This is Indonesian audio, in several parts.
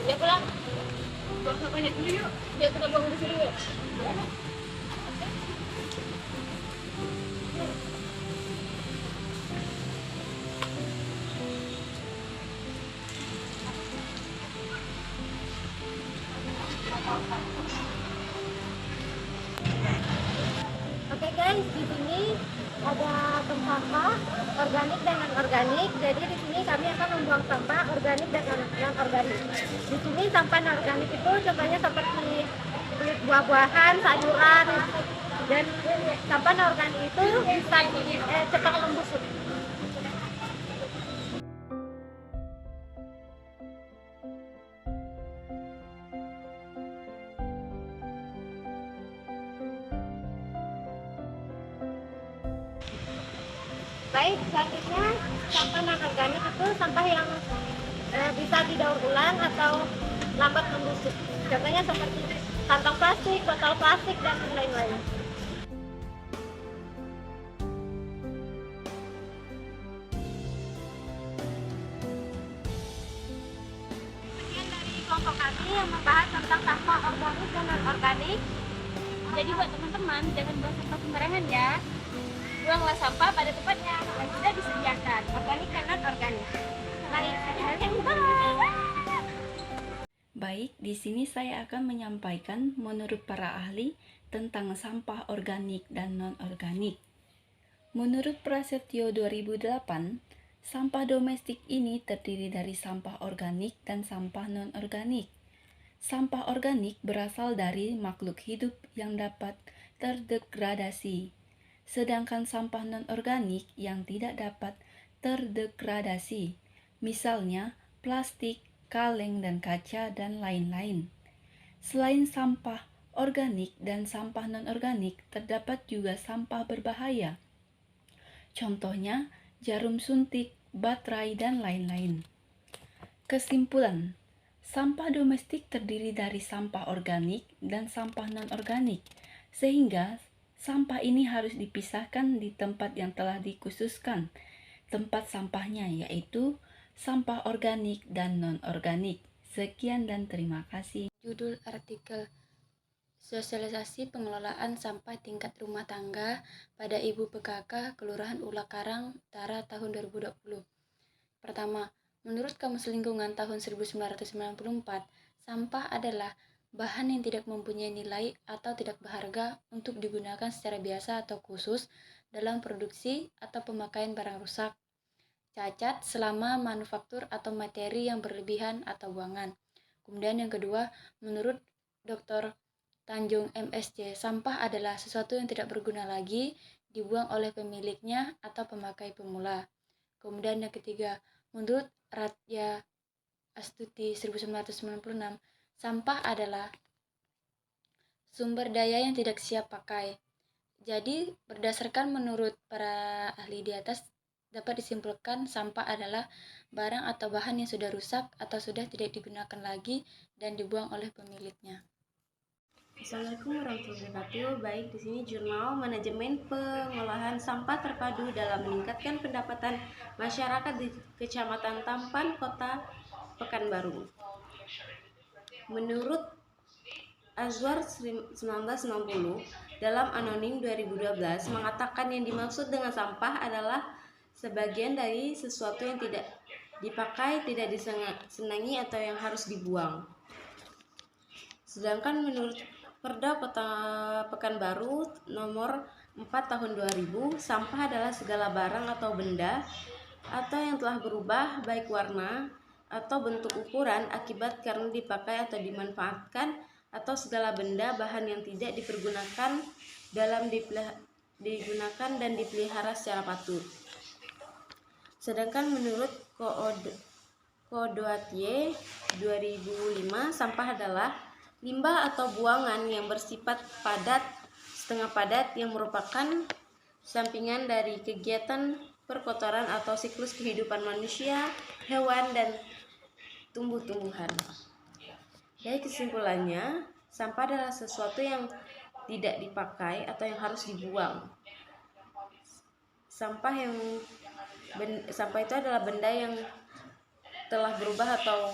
Ya pulang. Buang sampahnya dulu yuk. Ya kita buang di sini yuk. Oke guys, di sini ada tong sampah organik dan non organik. Jadi di sini kami akan membuang sampah organik dan non organik. Di sini sampah non organik itu contohnya seperti kulit buah-buahan, sayuran, dan sampah non organik itu bisa cepat membusuk. Baik, selanjutnya sampah non-organik itu sampah yang bisa didaur ulang atau lambat membusuk. Contohnya seperti kantong plastik, botol plastik, dan lain-lain. Sekian dari kelompok kami yang membahas tentang sampah organik dan non-organik. Jadi buat teman-teman, jangan buang sampah sembarangan ya. Buanglah sampah pada tempatnya yang sudah disediakan, organik dan non-organik. Baik, Baik, di sini saya akan menyampaikan menurut para ahli tentang sampah organik dan non-organik. Menurut Prasetyo 2008, sampah domestik ini terdiri dari sampah organik dan sampah non-organik. Sampah organik berasal dari makhluk hidup yang dapat terdegradasi. Sedangkan sampah non-organik yang tidak dapat terdegradasi, misalnya plastik, kaleng dan kaca, dan lain-lain. Selain sampah organik dan sampah non-organik, terdapat juga sampah berbahaya. Contohnya, jarum suntik, baterai, dan lain-lain. Kesimpulan, sampah domestik terdiri dari sampah organik dan sampah non-organik, sehingga sampah ini harus dipisahkan di tempat yang telah dikhususkan tempat sampahnya, yaitu sampah organik dan non-organik. Sekian dan terima kasih. Judul artikel: Sosialisasi pengelolaan sampah tingkat rumah tangga pada Ibu PKK Kelurahan Ula Karang Utara tahun 2020. Pertama, menurut Kamus Lingkungan tahun 1994, sampah adalah bahan yang tidak mempunyai nilai atau tidak berharga untuk digunakan secara biasa atau khusus dalam produksi atau pemakaian barang rusak, cacat selama manufaktur atau materi yang berlebihan atau buangan. Kemudian yang kedua, menurut Dr. Tanjung MSc, sampah adalah sesuatu yang tidak berguna lagi, dibuang oleh pemiliknya atau pemakai pemula. Kemudian yang ketiga, menurut Radya Astuti 1996, sampah adalah sumber daya yang tidak siap pakai. Jadi, berdasarkan menurut para ahli di atas, dapat disimpulkan sampah adalah barang atau bahan yang sudah rusak atau sudah tidak digunakan lagi dan dibuang oleh pemiliknya. Assalamualaikum warahmatullahi wabarakatuh. Baik, di sini jurnal manajemen pengolahan sampah terpadu dalam meningkatkan pendapatan masyarakat di Kecamatan Tampan, Kota Pekanbaru. Menurut Azwar 1990 dalam Anonim 2012 mengatakan yang dimaksud dengan sampah adalah sebagian dari sesuatu yang tidak dipakai, tidak disenangi atau yang harus dibuang. Sedangkan menurut Perda Kota Pekanbaru nomor 4 tahun 2000, sampah adalah segala barang atau benda atau yang telah berubah baik warna atau bentuk ukuran akibat karena dipakai atau dimanfaatkan, atau segala benda bahan yang tidak dipergunakan dalam digunakan dan dipelihara secara patut. Sedangkan menurut Kodoatier 2005, sampah adalah limbah atau buangan yang bersifat padat, setengah padat, yang merupakan sampingan dari kegiatan perkotoran atau siklus kehidupan manusia, hewan, dan tumbuh-tumbuhan. Dari kesimpulannya, sampah adalah sesuatu yang tidak dipakai atau yang harus dibuang. Sampah itu adalah benda yang telah berubah atau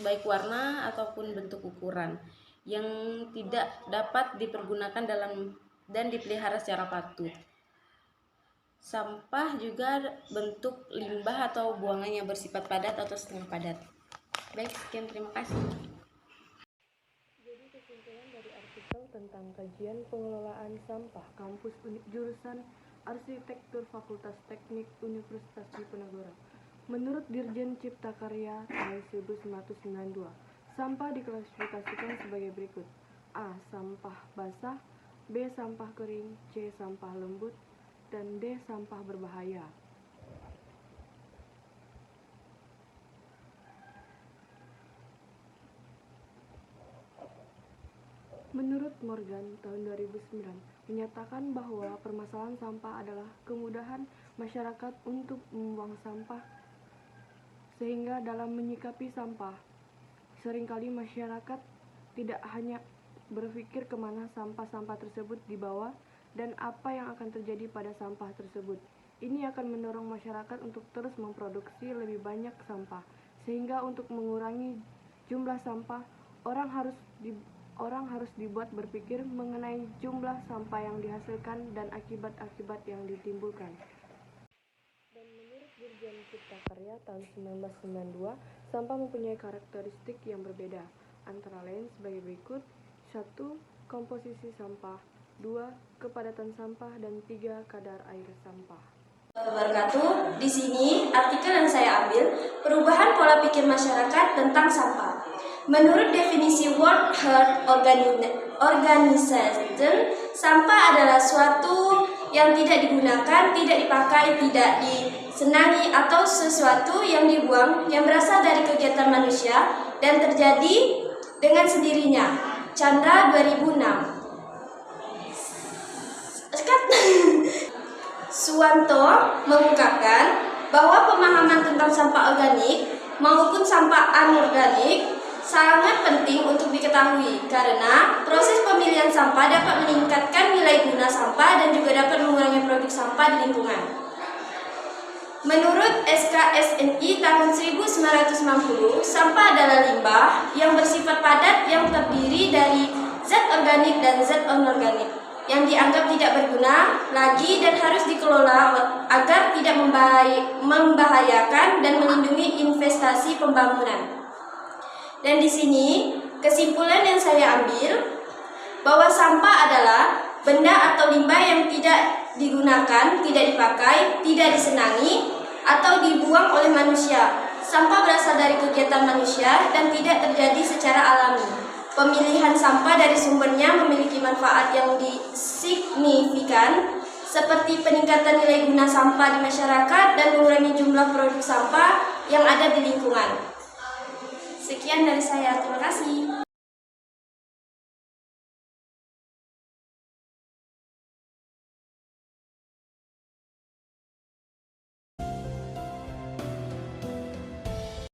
baik warna ataupun bentuk ukuran yang tidak dapat dipergunakan dan dipelihara secara patut. Sampah juga bentuk limbah atau buangan yang bersifat padat atau setengah padat. Baik, sekian, terima kasih. Jadi kesimpulan dari artikel tentang kajian pengelolaan sampah kampus jurusan Arsitektur Fakultas Teknik Universitas Diponegoro. Menurut Dirjen Cipta Karya tahun 1992, sampah diklasifikasikan sebagai berikut: A. Sampah basah, B. Sampah kering, C. Sampah lembut, dan D. Sampah berbahaya. Menurut Morgan tahun 2009 menyatakan bahwa permasalahan sampah adalah kemudahan masyarakat untuk membuang sampah, sehingga dalam menyikapi sampah seringkali masyarakat tidak hanya berpikir kemana sampah-sampah tersebut dibawa dan apa yang akan terjadi pada sampah tersebut. Ini akan mendorong masyarakat untuk terus memproduksi lebih banyak sampah, sehingga untuk mengurangi jumlah sampah, orang harus dibuat berpikir mengenai jumlah sampah yang dihasilkan dan akibat-akibat yang ditimbulkan. Dan menurut Dirjen Cipta Karya tahun 1992, sampah mempunyai karakteristik yang berbeda, antara lain sebagai berikut: 1. Komposisi sampah, 2. Kepadatan sampah, dan 3. Kadar air sampah. Wabarakatuh. Di sini artikel yang saya ambil, perubahan pola pikir masyarakat tentang sampah. Menurut definisi World Health Organization, sampah adalah suatu yang tidak digunakan, tidak dipakai, tidak disenangi, atau sesuatu yang dibuang yang berasal dari kegiatan manusia dan terjadi dengan sendirinya. Chandra 2006. Suwanto mengungkapkan bahwa pemahaman tentang sampah organik maupun sampah anorganik sangat penting untuk diketahui karena proses pemilihan sampah dapat meningkatkan nilai guna sampah dan juga dapat mengurangi produk sampah di lingkungan. Menurut SKSNI tahun 1990, sampah adalah limbah yang bersifat padat yang terdiri dari zat organik dan zat anorganik yang dianggap tidak berguna lagi dan harus dikelola agar tidak membahayakan dan melindungi investasi pembangunan. Dan di sini kesimpulan yang saya ambil bahwa sampah adalah benda atau limbah yang tidak digunakan, tidak dipakai, tidak disenangi, atau dibuang oleh manusia. Sampah berasal dari kegiatan manusia dan tidak terjadi secara alami. Pemilihan sampah dari sumbernya memiliki manfaat yang signifikan seperti peningkatan nilai guna sampah di masyarakat dan mengurangi jumlah produk sampah yang ada di lingkungan. Sekian dari saya, terima kasih.